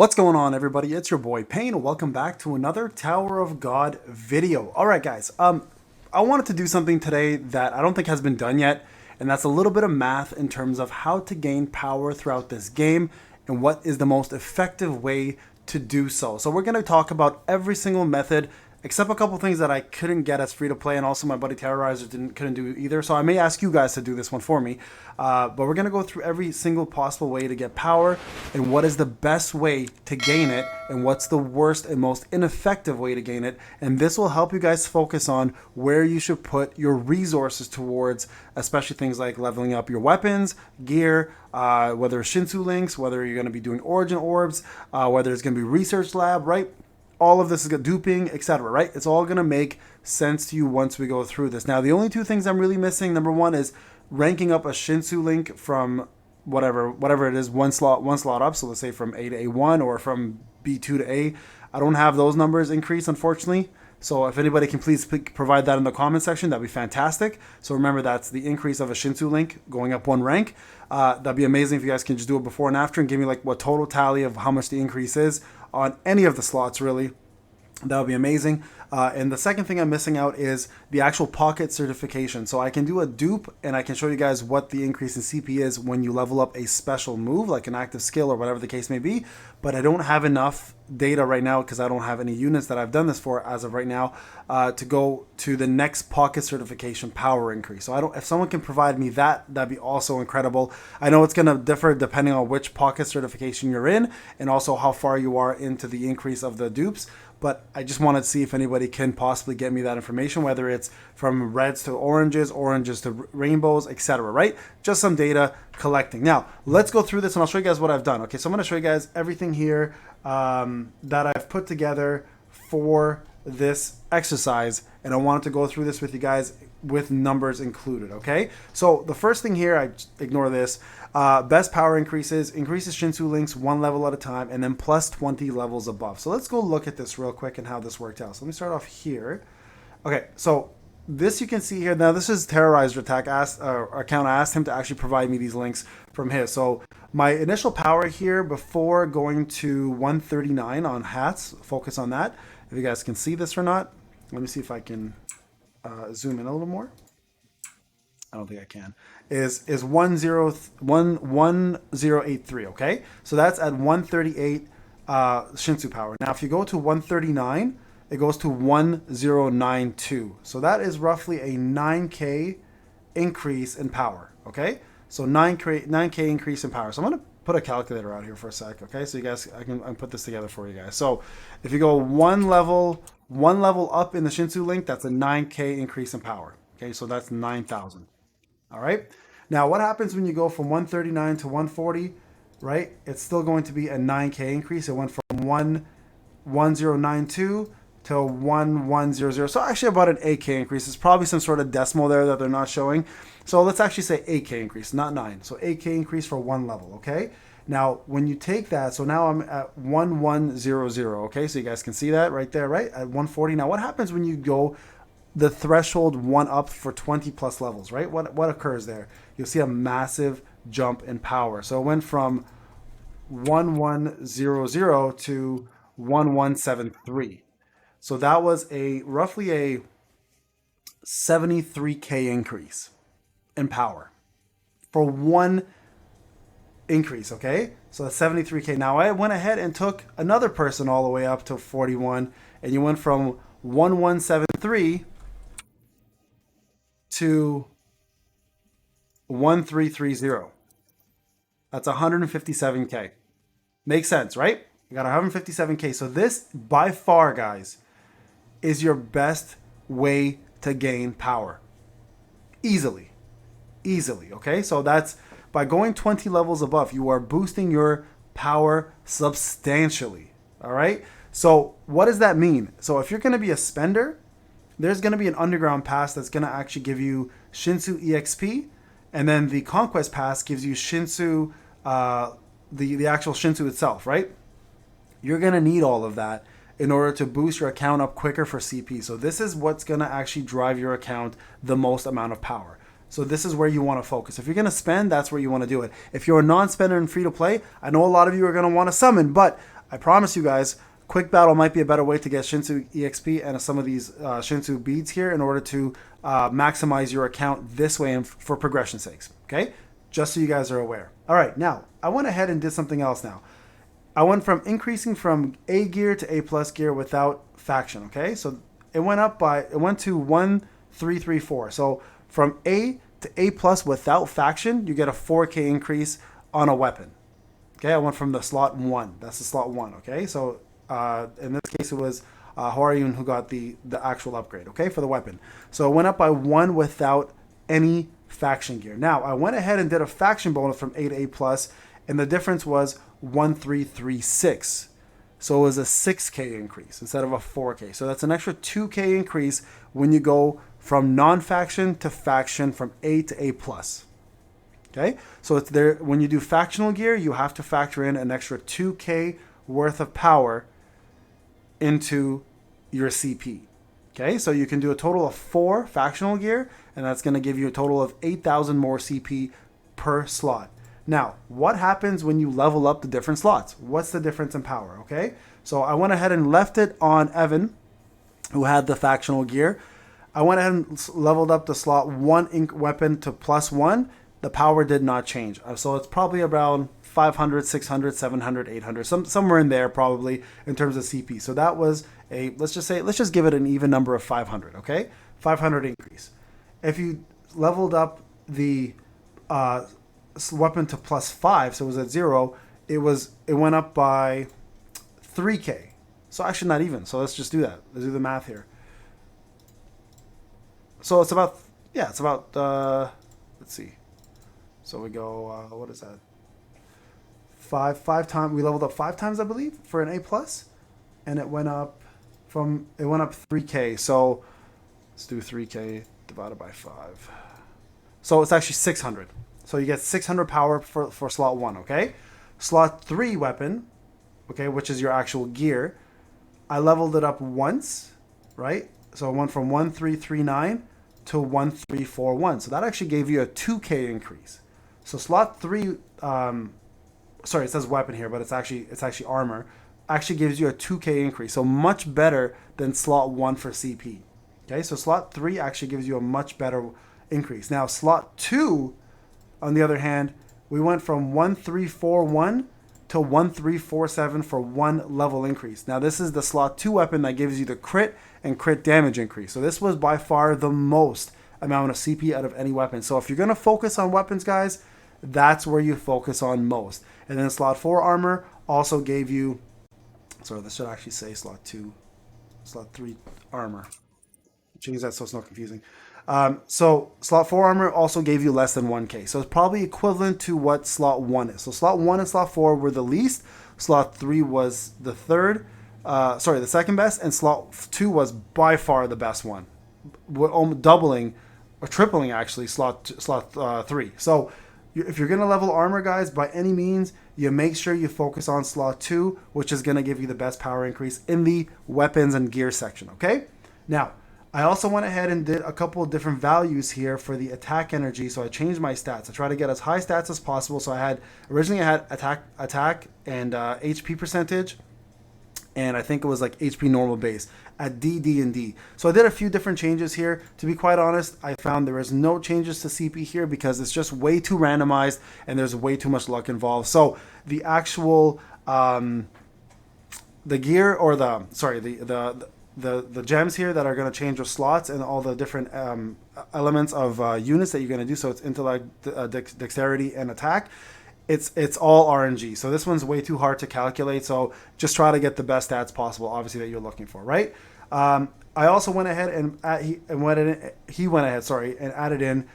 What's going on, everybody? It's your boy Payne. Welcome back to another Tower of God video. All right, guys. I wanted to do something today that I don't think has been done yet, and that's a little bit of math in terms of how to gain power throughout this game and what is the most effective way to do so. So we're going to talk about every single method except a couple things that I couldn't get as free to play, and also my buddy Terrorizer couldn't do either. So I may ask you guys to do this one for me. But we're gonna go through every single possible way to get power, and what is the best way to gain it, and what's the worst and most ineffective way to gain it. And this will help you guys focus on where you should put your resources towards, especially things like leveling up your weapons, gear, whether it's Shinsu links, whether you're gonna be doing origin orbs, whether it's gonna be research lab, right? All of this is duping, etc., right? It's all going to make sense to you once we go through this. Now, the only two things I'm really missing, number one is ranking up a Shinsu link from whatever it is, one slot up. So let's say from A to A1 or from B2 to A. I don't have those numbers increased, unfortunately. So if anybody can please provide that in the comment section, that'd be fantastic. So remember, that's the increase of a Shinsu link going up one rank. That'd be amazing if you guys can just do it before and after and give me like what total tally of how much the increase is on any of the slots, really. That would be amazing. And the second thing I'm missing out is the actual pocket certification. So I can do a dupe and I can show you guys what the increase in CP is when you level up a special move, like an active skill or whatever the case may be. But I don't have enough data right now because I don't have any units that I've done this for as of right now to go to the next pocket certification power increase. So if someone can provide me that, that'd be also incredible. I know it's going to differ depending on which pocket certification you're in and also how far you are into the increase of the dupes. But I just wanted to see if anybody can possibly get me that information, whether it's from reds to oranges, oranges to rainbows, etc., right? Just some data collecting. Now, let's go through this and I'll show you guys what I've done. Okay, so I'm going to show you guys everything here that I've put together for this exercise, and I wanted to go through this with you guys with numbers included, okay? So the first thing here, I ignore this, best power increases Shinsu links one level at a time, and then plus 20 levels above. So let's go look at this real quick and how this worked out. So let me start off here. Okay, so this you can see here. Now this is Terrorizer account. I asked him to actually provide me these links from his. So my initial power here before going to 139 on hats, focus on that. If you guys can see this or not, let me see if I can zoom in a little more. I don't think I can. Is 1083, okay? So that's at 138 Shinsu power. Now if you go to 139, it goes to 1092. So that is roughly a 9k increase in power, okay? So 9k increase in power. So I'm going to put a calculator out here for a sec, okay? So you guys, I can put this together for you guys. So if you go one level up in the Shinsu link, that's a 9k increase in power, okay? So that's 9,000. All right. Now, what happens when you go from 139 to 140, right? It's still going to be a 9k increase. It went from 1092 to 1100. So actually about an 8k increase. There's probably some sort of decimal there that they're not showing. So let's actually say 8k increase, not 9. So 8k increase for one level, okay? Now, when you take that, so now I'm at 1100, okay? So you guys can see that right there, right? At 140. Now, what happens when you go the threshold one up for 20 plus levels, right? What occurs there? You'll see a massive jump in power. So it went from 1100 to 1173. So that was roughly a 73k increase in power for one increase, okay? So that's 73k. Now I went ahead and took another person all the way up to 41, and you went from 1173 to 1330. That's 157k. Makes sense, right? You got 157k. So this, by far, guys, is your best way to gain power. Easily, okay? So that's by going 20 levels above, you are boosting your power substantially, all right? So what does that mean? So if you're going to be a spender, there's going to be an underground pass that's going to actually give you Shinsu EXP, and then the Conquest pass gives you Shinsu, the actual Shinsu itself, right? You're going to need all of that in order to boost your account up quicker for CP. So this is what's going to actually drive your account the most amount of power. So this is where you want to focus. If you're going to spend, that's where you want to do it. If you're a non-spender and free to play, I know a lot of you are going to want to summon, but I promise you guys, quick battle might be a better way to get Shinsu EXP and some of these Shinsu beads here in order to maximize your account this way and for progression sakes. Okay, just so you guys are aware. All right, now I went ahead and did something else. Now I went from increasing from A gear to A plus gear without faction. Okay, so it went to 1,334. So from A to A plus without faction, you get a 4K increase on a weapon. Okay, I went from the slot 1. That's the slot 1. Okay, so in this case it was Horyun who got the actual upgrade. Okay, for the weapon. So it went up by 1 without any faction gear. Now I went ahead and did a faction bonus from A to A plus, and the difference was 1,336. So it was a 6K increase instead of a 4K. So that's an extra 2K increase when you go from non-faction to faction from A to A plus. Okay, so it's there when you do factional gear, you have to factor in an extra 2K worth of power into your CP. Okay, so you can do a total of 4 factional gear, and that's going to give you a total of 8,000 more CP per slot. Now, what happens when you level up the different slots? What's the difference in power? Okay, so I went ahead and left it on Evan, who had the factional gear. I went ahead and leveled up the slot 1 ink weapon to +1. The power did not change. So it's probably around 500, 600, 700, 800, somewhere in there probably in terms of CP. So that was let's just give it an even number of 500, okay? 500 increase. If you leveled up the weapon to +5, so it was at 0, it went up by 3K. So actually not even. So let's just do that. Let's do the math here. So it's about, let's see. So we go, what is that? Five times. We leveled up 5 times, I believe, for an A plus, and it went up 3K. So let's do 3K divided by 5. So it's actually 600. So you get 600 power for slot 1. Okay, slot 3 weapon, okay, which is your actual gear. I leveled it up once, right? So it went from 1,339 to 1,341. So that actually gave you a 2K increase. So slot 3, sorry, it says weapon here, but it's actually armor. Actually gives you a 2K increase. So much better than slot 1 for CP. Okay, so slot 3 actually gives you a much better increase. Now slot 2, on the other hand, we went from 1,341 to 1,347 for 1 level increase. Now this is the slot 2 weapon that gives you the crit and crit damage increase. So this was by far the most amount of CP out of any weapon. So if you're going to focus on weapons, guys, that's where you focus on most. And then slot 4 armor also gave you, sorry, this should actually say slot 2, slot 3 armor. Change that so it's not confusing. So slot 4 armor also gave you less than 1K. So it's probably equivalent to what slot 1 is. So slot 1 and slot 4 were the least. Slot 3 was the the second best. And slot 2 was by far the best one. Doubling or tripling actually slot 3. So if you're going to level armor, guys, by any means, you make sure you focus on slot 2, which is going to give you the best power increase in the weapons and gear section, okay? Now, I also went ahead and did a couple of different values here for the attack energy, so I changed my stats. I try to get as high stats as possible, so originally I had attack and HP percentage, and I think it was like HP normal base at D, D, and D. So I did a few different changes here. To be quite honest, I found there is no changes to CP here because it's just way too randomized and there's way too much luck involved. So the actual the gear or the gems here that are going to change your slots and all the different elements of units that you're going to do. So it's intellect, dexterity, and attack. It's all RNG. So this one's way too hard to calculate. So just try to get the best stats possible, obviously, that you're looking for, right? I also went ahead and added in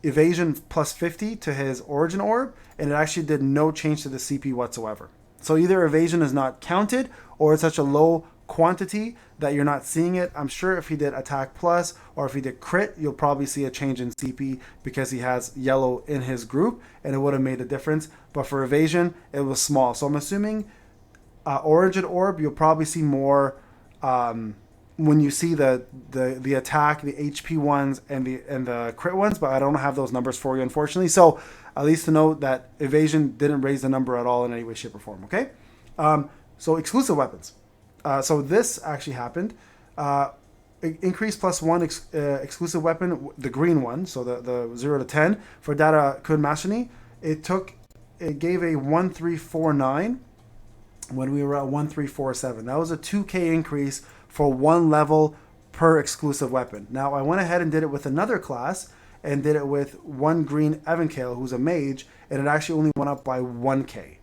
evasion plus 50 to his origin orb, and it actually did no change to the CP whatsoever. So either evasion is not counted or it's such a low quantity that you're not seeing it. I'm sure if he did attack plus or if he did crit, you'll probably see a change in CP because he has yellow in his group and it would have made a difference. But for evasion, it was small. So I'm assuming origin orb, you'll probably see more when you see the attack, the HP ones and the crit ones, but I don't have those numbers for you, unfortunately. So at least to know that evasion didn't raise the number at all in any way, shape, or form, okay? So exclusive weapons. So this actually happened. Increase plus one exclusive weapon, the green one, so the 0 to 10 for Data Kun Mashini. It gave a 1349 when we were at 1347. That was a 2k increase for one level per exclusive weapon. Now I went ahead and did it with another class and did it with one green Evankale who's a mage, and it actually only went up by 1k.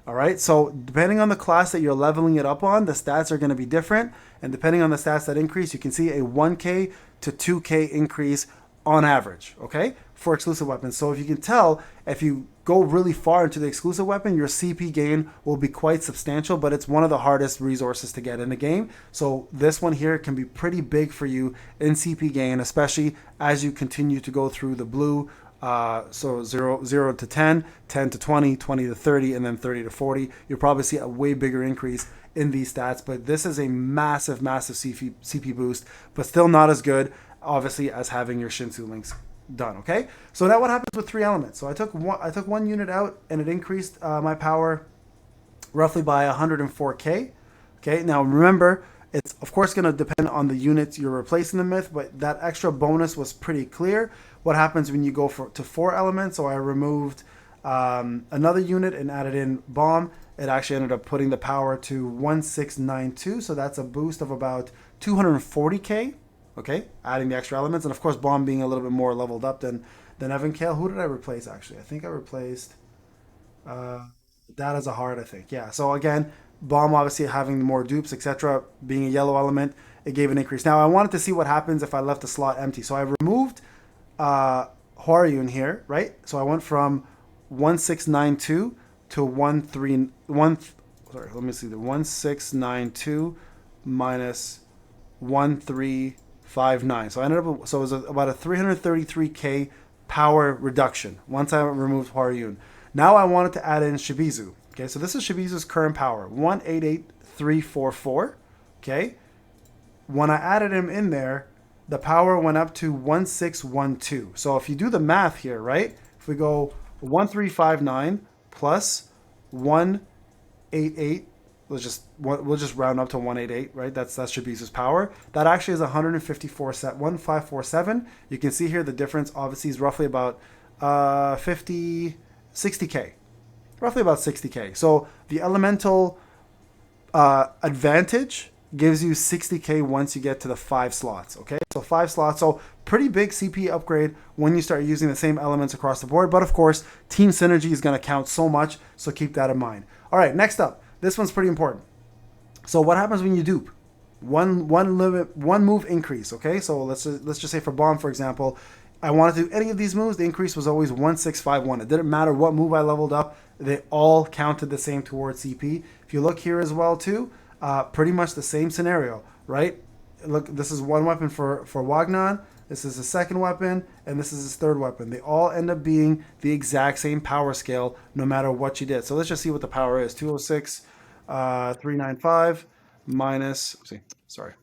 All right, so depending on the class that you're leveling it up on, the stats are going to be different. And depending on the stats that increase, you can see a 1k to 2k increase on average, okay, for exclusive weapons. So if you can tell, if you go really far into the exclusive weapon, your CP gain will be quite substantial, but it's one of the hardest resources to get in the game. So this one here can be pretty big for you in CP gain, especially as you continue to go through the blue. So 0 to 10, 10 to 20, 20 to 30, and then 30 to 40. You'll probably see a way bigger increase in these stats, but this is a massive, massive CP boost, but still not as good, obviously, as having your Shinsu links done, okay? So now what happens with 3 elements? So I took one unit out, and it increased my power roughly by 104k, okay? Now remember, it's of course going to depend on the units you're replacing them with, but that extra bonus was pretty clear. What happens when you go to 4 elements? So I removed another unit and added in bomb. It actually ended up putting the power to 1692. So that's a boost of about 240k. Okay, adding the extra elements, and of course bomb being a little bit more leveled up than Evankale. Who did I replace actually? I think I replaced that as a hard. I think, yeah. So again, bomb obviously having more dupes, etc. Being a yellow element, it gave an increase. Now I wanted to see what happens if I left the slot empty. So I removed Hwaryun here, right? So I went from 1692 to 131. Sorry, let me see, the 1692 minus 1359. So I ended up, so it was about a 333k power reduction once I removed Hwaryun. Now I wanted to add in Shibizu. Okay, so this is Shibizu's current power, 188344. Okay, when I added him in there, the power went up to 1612. So if you do the math here, right? If we go 1359 plus 188, we'll just round up to 188, right? That's Shibizu's power. That actually is 1547. You can see here the difference obviously is roughly about 60k. Roughly about 60k. So the elemental advantage gives you 60k once you get to the 5 slots, okay? So 5 slots, so pretty big CP upgrade when you start using the same elements across the board, but of course, team synergy is going to count so much, so keep that in mind. All right, next up, this one's pretty important. So what happens when you dupe? One move increase, okay? So let's just say for bomb, for example, I wanted to do any of these moves, the increase was always 1651. It didn't matter what move I leveled up, they all counted the same towards CP. If you look here as well too, pretty much the same scenario, right? Look, this is one weapon for Wagnon, this is his second weapon, and this is his third weapon. They all end up being the exact same power scale no matter what you did. So let's just see what the power is. 206, 395 minus,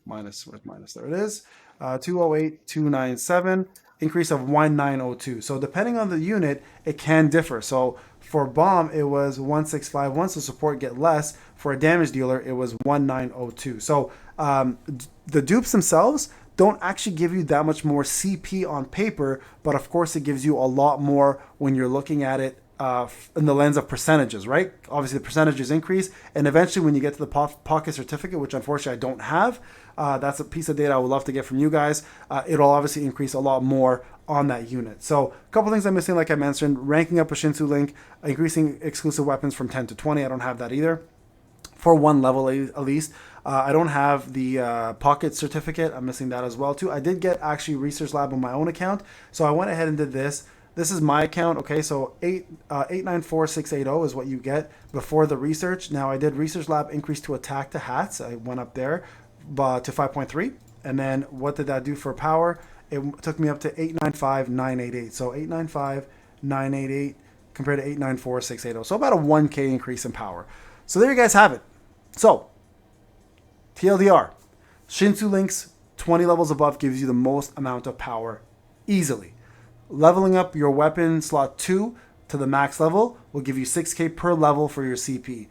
where's minus? There it is. 208, 297. Increase of 1902. So depending on the unit, it can differ. So for bomb, it was 1651, so support get less. For a damage dealer, it was 1902. So the dupes themselves don't actually give you that much more CP on paper, but of course it gives you a lot more when you're looking at it in the lens of percentages, right? Obviously the percentages increase, and eventually when you get to the pocket certificate, which unfortunately I don't have, that's a piece of data I would love to get from you guys. It'll obviously increase a lot more on that unit. So a couple things I'm missing, like I mentioned, ranking up a Shinsu link, increasing exclusive weapons from 10 to 20. I don't have that either. For one level at least. I don't have the pocket certificate. I'm missing that as well too. I did get actually Research Lab on my own account, so I went ahead and did this. This is my account, okay, so 894680 is what you get before the research. Now I did Research Lab increase to attack to hats. I went up there to 5.3, and then what did that do for power? It took me up to 895988. So 895988 compared to 894680. So about a 1k increase in power. So there you guys have it. So TLDR, Shinsu links 20 levels above gives you the most amount of power easily. Leveling up your weapon slot 2 to the max level will give you 6k per level for your CP.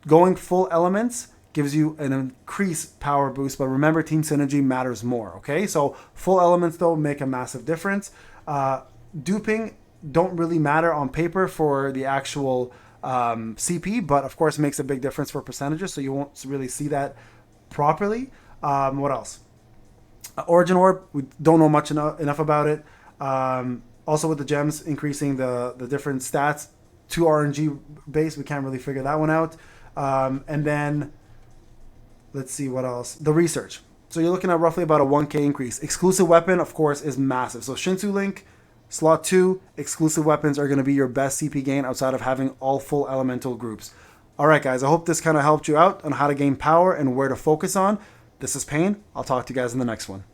Going full elements gives you an increased power boost, but remember, team synergy matters more, okay? So full elements, though, make a massive difference. Duping don't really matter on paper for the actual CP, but of course makes a big difference for percentages, so you won't really see that properly. What else? Origin Orb, we don't know much enough about it. Also with the gems increasing the different stats to RNG base, we can't really figure that one out. And then, let's see what else. The research. So you're looking at roughly about a 1k increase. Exclusive weapon, of course, is massive. So Shinsu Link, slot 2, exclusive weapons are going to be your best CP gain outside of having all full elemental groups. All right, guys, I hope this kind of helped you out on how to gain power and where to focus on. This is Payne. I'll talk to you guys in the next one.